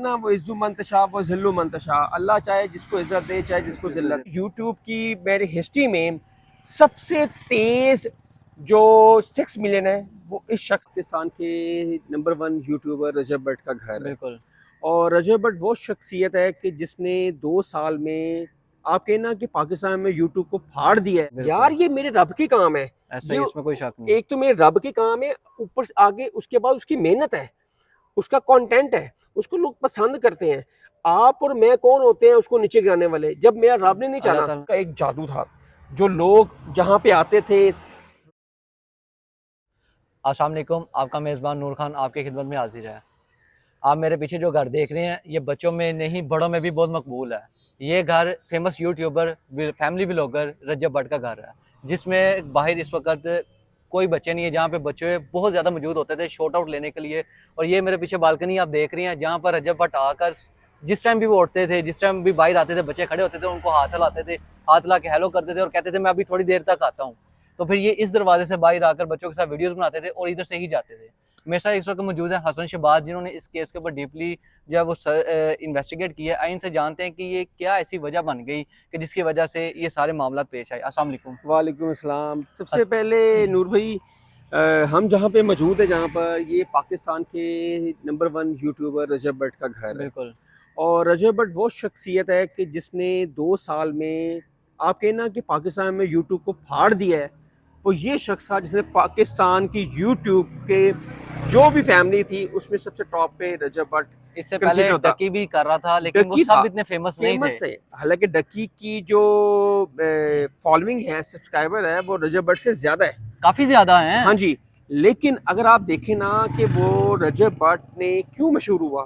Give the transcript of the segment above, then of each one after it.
ना वो इज्जु मंतशा वो जिल्लु मंतशा, अल्लाह चाहे जिसको इज्जत दे चाहे जिसको जिल्लत। यूट्यूब की मेरी हिस्ट्री में सबसे तेज जो 6 मिलियन है वो इस शख्स पाकिस्तान के नंबर 1 यूट्यूबर रजब भट्ट का घर है। बिल्कुल। और रजब भट्ट वो शख्सियत है कि जिसने 2 साल में आप कहना कि पाकिस्तान में यूट्यूब को फाड़ दिया है। यार बिल्कुल, ये मेरे रब के काम है। ऐसा ही ये है, इसमें कोई शक नहीं। एक तो मेरे रब के काम है, ऊपर से आगे उसके बाद उसकी मेहनत है, उसका कंटेंट है, उसको लोग पसंद करते हैं। आप और मैं कौन होते हैं उसको नीचे गिराने वाले? जब मेरा रब ने नहीं अल्लाह चाहा, ताला का एक जादू था जो लोग जहाँ पे आते थे। अस्सलाम वालेकुम, आपका मेज़बान नूर खान आपकी खिदमत में हाज़िर है। आप मेरे पीछे जो घर देख रहे हैं, ये बच्चों में नहीं बड़ों में भी बहुत मकबूल है। ये घर फेमस यूट्यूबर फैमिली व्लॉगर रजब भट्ट का घर है, जिसमें बाहर इस वक्त कोई बच्चे नहीं है, जहाँ पे बच्चे बहुत ज़्यादा मौजूद होते थे शॉट आउट लेने के लिए। और ये मेरे पीछे बालकनी आप देख रही हैं, जहाँ पर रजब भट्ट आकर जिस टाइम भी वो उठते थे, जिस टाइम भी बाहर आते थे, बच्चे खड़े होते थे, उनको हाथ हिलाते थे, हाथ हिला के हेलो करते थे और कहते थे मैं अभी थोड़ी देर तक आता हूँ। तो फिर ये इस दरवाजे से बाहर आकर बच्चों के साथ वीडियोस बनाते थे और इधर से ही जाते थे। मेरे साथ इस वक्त मौजूद है हसन शहबाज, जिन्होंने इस केस के ऊपर डीपली जो है वो इन्वेस्टिगेट किया है। आइन से जानते हैं कि ये क्या ऐसी वजह बन गई कि जिसकी वजह से ये सारे मामला पेश आए। अस्सलाम वालेकुम। वालेकुम अस्सलाम। सबसे पहले नूर भाई, हम जहाँ पे मौजूद है, जहाँ पर ये पाकिस्तान के नंबर 1 यूट्यूबर रजब भट्ट का घर है। बिल्कुल, और रजब भट्ट वो शख्सियत है कि जिसने 2 साल में आप कहना कि पाकिस्तान में यूट्यूब को फाड़ दिया है। वो ये शख्स था जिसने पाकिस्तान की यूट्यूब के जो भी फैमिली थी उसमें सबसे टॉप पे रजब भट्ट इससे पहले कंसीडर होता। डकी भी कर रहा था, लेकिन वो डकी था, सब इतने फेमस नहीं फेमस थे। थे। हालांकि डकी की जो फॉलोइंग है, सब्सक्राइबर है, वो रजब भट्ट से ज़्यादा है। काफ़ी ज़्यादा हाँ हैं। जी। लेकिन अगर आप देखें ना कि वो रजब भट्ट ने क्यों मशहूर हुआ,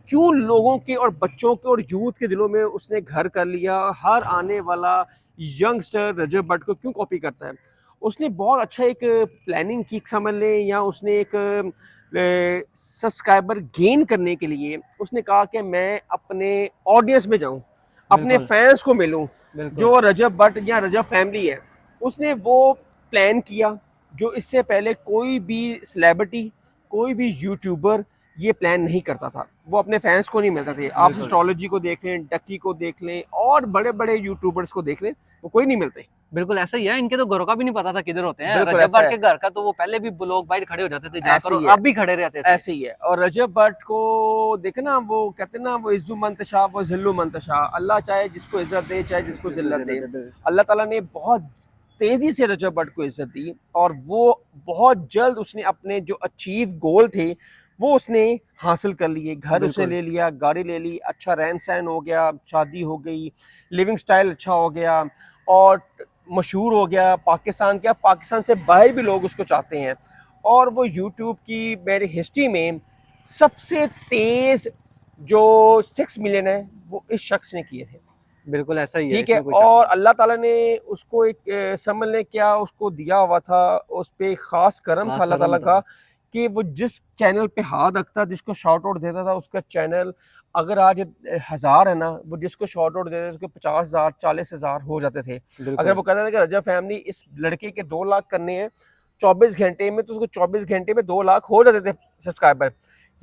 क्यों लोगों के और बच्चों के और यूथ के दिलों में उसने घर कर लिया। हर आने वाला यंगस्टर रजब भट्ट को क्यों कॉपी करता है। उसने बहुत अच्छा एक प्लानिंग की समझ लें, या उसने एक सब्सक्राइबर गेन करने के लिए उसने कहा कि मैं अपने ऑडियंस में जाऊं, अपने बिल्कुल, फैंस को मिलूं बिल्कुल, जो रजब भट्ट या रजब फैमिली है। उसने वो प्लान किया जो इससे पहले कोई भी सेलिब्रिटी, कोई भी यूट्यूबर ये प्लान नहीं करता था। वो अपने फैंस को नहीं मिलता थे। आप बिल्कुल। एस्ट्रोलॉजी को देख लें, डक्की को देख लें और बड़े बड़े यूट्यूबर्स को देख लें, वो कोई नहीं मिलते। बिल्कुल ऐसा ही है, इनके तो घरों का भी नहीं पता था किधर होते हैं। बिल्कुल रजब ऐसा भट्ट है। के घर का तो वो पहले भी लोग बाहर खड़े हो जाते थे जाकर, ऐसे और ही है। अब भी खड़े रहते थे। ऐसे ही है। और रजब भट्ट को देखे ना, वो कहते ना वो इज्जु मंतशा वो जिल्लु मंतशा, अल्लाह चाहे जिसको इज्जत दे चाहे जिसको जिल्लत दे। अल्लाह ताला ने बहुत तेजी से रजब भट्ट को इज्जत दी, और वो बहुत जल्द उसने अपने जो अचीव गोल थे वो उसने हासिल कर लिए। घर उसने बिल्कुल, ले लिया, गाड़ी ले ली, अच्छा रहन सहन हो गया, शादी हो गई, लिविंग स्टाइल अच्छा हो गया, और मशहूर हो गया। पाकिस्तान क्या, पाकिस्तान से बाहर भी लोग उसको चाहते हैं। और वो यूट्यूब की मेरी हिस्ट्री में सबसे तेज जो 6 मिलियन है वो इस शख्स ने किए थे। बिल्कुल ऐसा ही है, ठीक है। इसमें कोई शक और नहीं। अल्लाह ताला ने उसको एक समझ लें क्या उसको दिया हुआ था, उस पे खास करम था खास अल्लाह करम ताला था। का, कि वो जिस चैनल पे हाथ रखता, जिसको शॉर्ट आउट देता था, उसका चैनल अगर आज 1000 है ना, वो जिसको शॉर्ट आउट देते उसको 50,000 40,000 हो जाते थे। अगर बिल्कुल, वो कहता था कि रजा फैमिली इस लड़के के 2 लाख करने हैं 24 घंटे में, तो उसको 24 घंटे में 2 लाख हो जाते थे सब्सक्राइबर।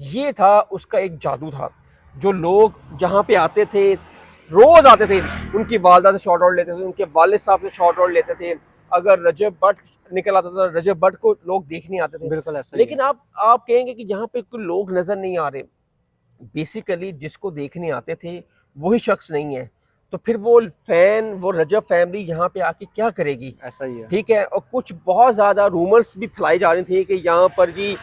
ये था उसका एक जादू था जो लोग जहाँ पे आते थे, रोज आते थे, उनकी वालदा से शॉर्ट आउट लेते थे, उनके वालिद साहब से शॉर्ट आउट लेते थे। अगर रजब भट्ट निकल आता था, रजब भट्ट को लोग देखने आते थे। बिल्कुल ऐसा ही है। लेकिन आप कहेंगे कि यहाँ पे कोई लोग नजर नहीं आ रहे। बेसिकली जिसको देखने आते थे वही शख्स नहीं है, तो फिर वो फैन, वो रजब फैमिली यहाँ पे आके क्या करेगी। ऐसा ही है। ठीक है। और कुछ बहुत ज़्यादा रूमर्स भी फैलाई जा रही थी कि यहाँ पर जी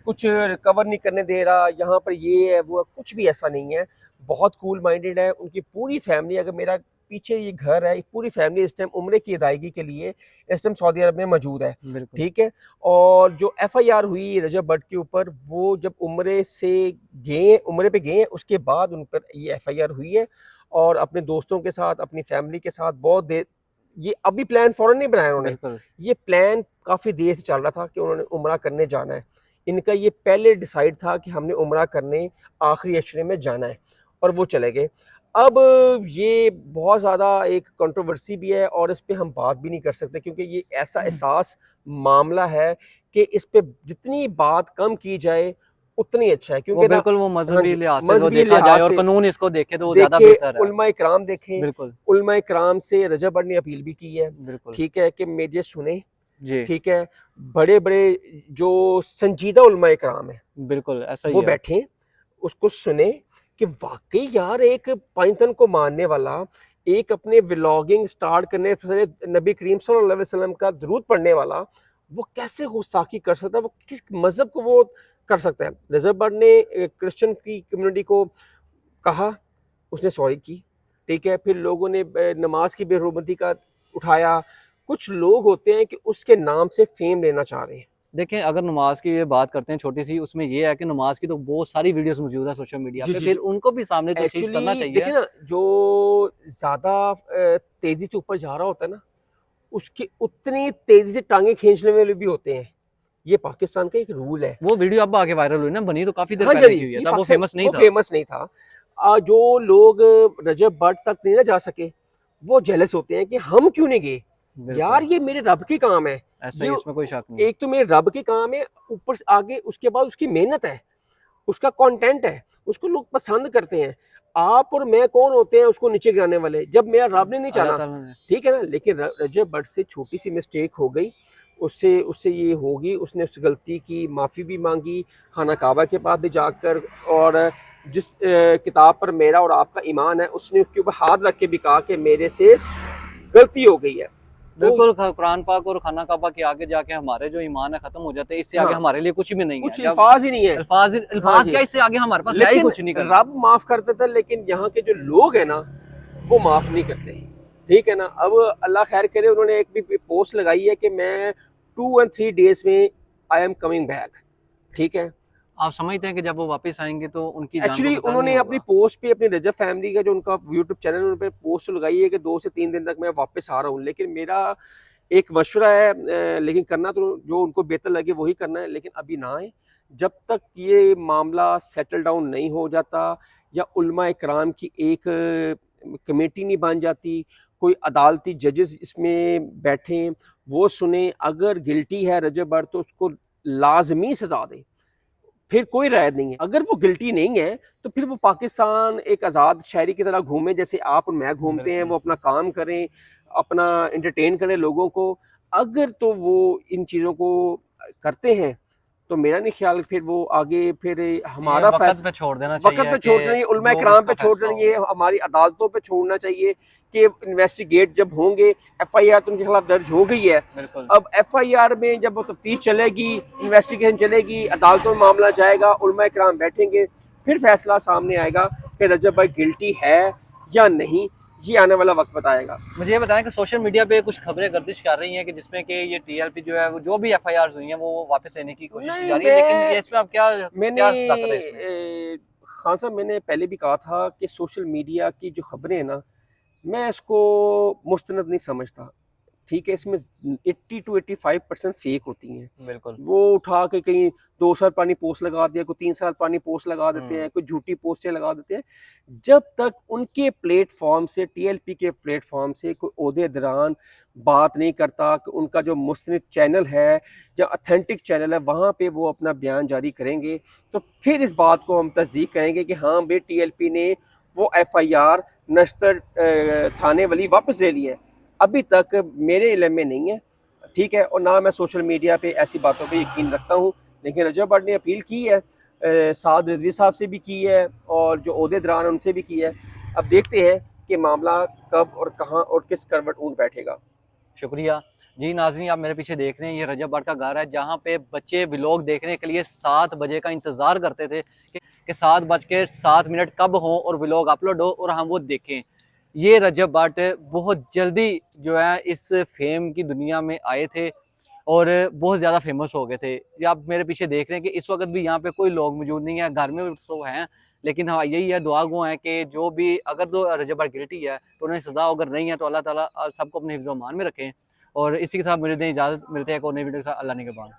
कुछ रिकवर नहीं करने दे रहा, यहाँ पर ये है वो है। कुछ भी ऐसा नहीं है। बहुत कूल माइंडेड है उनकी पूरी फैमिली। अगर मेरा पीछे ये घर है, पूरी फैमिली इस टाइम उम्रे की अदायगी के लिए इस टाइम सऊदी अरब में मौजूद है। बिल्कुल, ठीक है। और जो एफआईआर हुई रजब भट्ट के ऊपर, वो जब उम्रे से गए, उम्रे पे गए, उसके बाद उन पर ये एफआईआर हुई है। और अपने दोस्तों के साथ, अपनी फैमिली के साथ बहुत देर, ये अभी प्लान फौरन नहीं बनाया उन्होंने। बिल्कुल, ये प्लान काफ़ी देर से चल रहा था कि उन्होंने उम्रा करने जाना है। इनका ये पहले डिसाइड था कि हमने उम्रा करने आखिरी अशरे में जाना है, और वो चले गए। अब ये बहुत ज़्यादा एक कंट्रोवर्सी भी है, और इस पे हम बात भी नहीं कर सकते क्योंकि ये ऐसा एहसास मामला है कि इस पे जितनी बात कम की जाए उतनी अच्छा है, वो क्योंकि ना बिल्कुल वो हाँ मजहबी जी, लिहाज से जो मजहबी देखा जाए लिहाज और से कानून इसको देखे तो वो ज्यादा देखे, बेहतर है। उलमा इकराम देखें, बिल्कुल उलमा इकराम से रजब बट ने अपील भी की है, बिल्कुल ठीक है, कि मेरे सुने, जी ठीक है, बड़े बड़े जो संजीदा उलमा इकराम है बिल्कुल ऐसा ही वो है। बैठे, उसको सुने कि वाकई यार एक पाइथन को मानने वाला, एक अपने व्लॉगिंग स्टार्ट करने से नबी करीम सल्लल्लाहु अलैहि वसल्लम का दुरूद पढ़ने वाला, वो कैसे गुस्ताखी कर सकता है, वो किस मजहब को वो कर सकता है। रजब बट ने क्रिश्चियन की कम्युनिटी को कहा, उसने सॉरी की, ठीक है, फिर लोगों ने नमाज की बेहरमती का उठाया। कुछ लोग होते हैं कि उसके नाम से फेम लेना चाह रहे हैं। देखें अगर नमाज की ये बात करते हैं छोटी सी, उसमें ये है कि नमाज की तो बहुत सारी वीडियोस मौजूद है सोशल मीडिया जी पे, जी फिर जी। उनको भी सामने तो चीज करना एक्चुअली चाहिए। देखिए ना, जो ज्यादा तेजी से ऊपर जा रहा होता है ना, उसकी उतनी तेजी से टांगे खींचने वाले भी होते हैं। ये पाकिस्तान का एक रूल है। वो वीडियो अब आगे वायरल हुई ना, बनी तो काफी देर हाँ जी, हाँ पहले की जी, हुई है, ये तब वो पाकिस्तान फेमस नहीं वो था। फेमस नहीं था। जो लोग रजब भट्ट तक नहीं ना जा सके, वो जेलस होते हैं कि हम क्यों नहीं गए। यार बिल्कुल ये मेरे रब के काम है, ऐसा ही, ये इसमें कोई शक नहीं। एक तो मेरे रब के काम है, ऊपर से आगे उसके बाद उसकी मेहनत है, उसका कंटेंट है, उसको लोग पसंद करते हैं। आप और मैं कौन होते हैं उसको नीचे गिराने वाले, जब मेरा रब ने नहीं अल्लाह चाहा, ताला ने ठीक है ना। लेकिन रजब भट्ट से छोटी सी मिस्टेक हो गई, उससे उससे ये होगी, उसने उस गलती की माफ़ी भी मांगी खाना काबा के पास भी जाकर, और जिस किताब पर मेरा और आपका ईमान है, उसने उसके ऊपर हाथ रख के भी कहा कि मेरे से गलती हो गई है। तो बिल्कुल कुरान पाक और खाना काबा के आगे जाके हमारे जो ईमान है खत्म हो जाते हैं, इससे आगे हाँ, हमारे लिए कुछ भी नहीं है। कुछ जब अल्फाज ही नहीं है। अल्फाज हाँ अल्फाज जी, क्या, इससे आगे हमारे पास है ही लेकिन कुछ नहीं करने। रब माफ कर देता है, लेकिन यहाँ के जो लोग हैं ना, वो माफ नहीं करते, ठीक है ना। अब अल्लाह खैर करे, उन्होंने एक भी पोस्ट लगाई है कि मैं 2 और 3 डेज में आई एम कमिंग बैक, ठीक है। आप समझते हैं कि जब वो वापस आएंगे तो उनकी जान को एक्चुअली खतरा नहीं उन्होंने अपनी होगा? पोस्ट पे, अपनी रजब फैमिली का जो उनका यूट्यूब चैनल, उन पे पोस्ट लगाई है कि 2 से 3 दिन तक मैं वापस आ रहा हूँ। लेकिन मेरा एक मशवरा है, लेकिन करना तो जो उनको बेहतर लगे वही करना है, लेकिन अभी ना आए जब तक ये मामला सेटल डाउन नहीं हो जाता, या उलमा इकराम की एक कमेटी नहीं बन जाती, कोई अदालती जजेस इसमें बैठे, वो सुने, अगर गिल्टी है रजब भट्ट तो उसको लाजमी सजा दें, फिर कोई रायत नहीं है। अगर वो गिल्टी नहीं है तो फिर वो पाकिस्तान एक आज़ाद शहरी की तरह घूमे, जैसे आप और मैं घूमते हैं, बिल्कुल वो अपना काम करें, अपना एंटरटेन करें लोगों को। अगर तो वो इन चीज़ों को करते हैं, तो मेरा नहीं ख्याल फिर वो आगे फिर ये हमारा वक़्त पे छोड़ देना वक़्त चाहिए पे कि छोड़ देना चाहिए, उलमा जो भी इकराम पे इसका छोड़ फैसला देना हो। चाहिए, हमारी अदालतों पे छोड़ना चाहिए कि इन्वेस्टिगेट जब होंगे, एफआईआर तो उनके खिलाफ दर्ज हो गई है। बिल्कुल अब एफआईआर में जब वो तफ्तीश चलेगी, इन्वेस्टिगेशन चलेगी, अदालतों में मामला जाएगा, उलमा इकराम बैठेंगे, फिर फैसला सामने आएगा कि रजब भाई गिल्टी है या नहीं। ये आने वाला वक्त बताएगा। मुझे ये बताएं कि सोशल मीडिया पे कुछ खबरें गर्दिश कर रही हैं कि जिसमें कि ये टीएलपी जो है वो जो भी एफआईआर हुई हैं वो वापस लेने की कोशिश की नहीं, जा रही है, लेकिन ये इसमें अब क्या मैंने क्या सदाकत है इसमें? खान साहब, मैंने पहले भी कहा था कि सोशल मीडिया की जो खबरें हैं ना, मैं इसको मुस्तनद नहीं समझता, ठीक है। इसमें 80 to 85% फेक होती हैं। बिल्कुल वो उठा के कहीं 2 साल पुरानी पोस्ट लगा दिया, कोई 3 साल पुरानी पोस्ट लगा देते हैं, हम्म कोई झूठी पोस्टें लगा देते हैं। जब तक उनके प्लेटफॉर्म से, टीएलपी के प्लेटफॉर्म से कोई ओहदेदारान बात नहीं करता कि उनका जो मुस्तनिद चैनल है या अथेंटिक चैनल है, वहाँ पे वो अपना बयान जारी करेंगे, तो फिर इस बात को हम तस्दीक करेंगे कि हाँ भाई टीएलपी ने वो एफआईआर नश्तर थाने वाली वापस ले ली है। अभी तक मेरे इल्म में नहीं है, ठीक है, और ना मैं सोशल मीडिया पे ऐसी बातों पे यकीन रखता हूँ। लेकिन रजब भट्ट ने अपील की है, साद रिजवी साहब से भी की है, और जो ओहदेदारान उनसे भी की है। अब देखते हैं कि मामला कब और कहाँ और किस करवट ऊँट बैठेगा। शुक्रिया जी। नाज़रीन आप मेरे पीछे देख रहे हैं, ये रजब भट्ट का घर है जहाँ पे बच्चे व्लॉग देखने के लिए 7 बजे का इंतज़ार करते थे कि 7:07 कब हो और व्लॉग अपलोड हो और हम वो देखें। ये रजब भट्ट बहुत जल्दी जो है इस फेम की दुनिया में आए थे और बहुत ज़्यादा फेमस हो गए थे। ये आप मेरे पीछे देख रहे हैं कि इस वक्त भी यहाँ पे कोई लोग मौजूद नहीं है, घर में सो हैं, लेकिन हाँ यही है, दुआ गो है कि जो भी, अगर तो रजब भट्ट गिल्टी है तो उन्हें सज़ा, अगर नहीं है तो अल्लाह ताला सबको अपने हिफ्ज़-ओ-मान में रखें। और इसी के साथ मुझे दें इजाज़त, मिलते हैं एक और नई वीडियो के साथ। अल्लाह निगहबान।